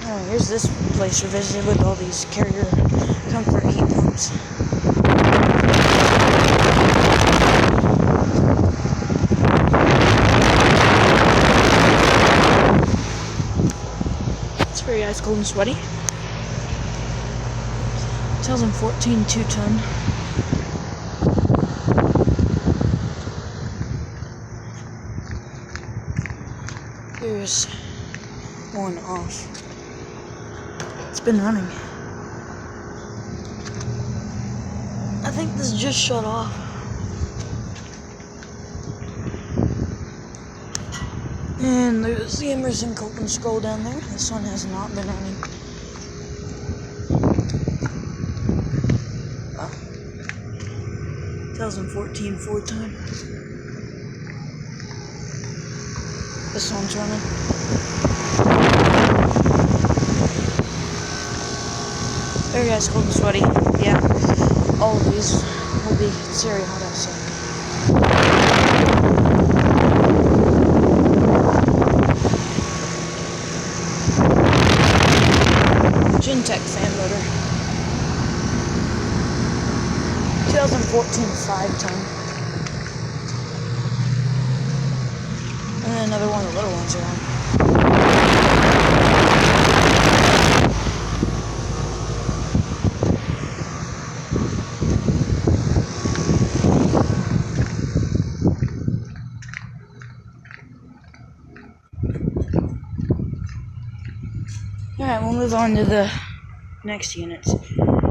Here's this place we visited with all these Carrier Comfort heat pumps. It's very ice cold and sweaty. 2014 2-ton. Here's one off. It's been running. I think this just shut off. And there's the Emerson Copeland scroll down there. This one has not been running. 2014 4-ton. This one's running. Very ice cold and sweaty. Yeah, all of these will be very hot outside. Gentech fan motor. 2014 5-ton. And then another one of the little ones around. Alright, we'll move on to the next units.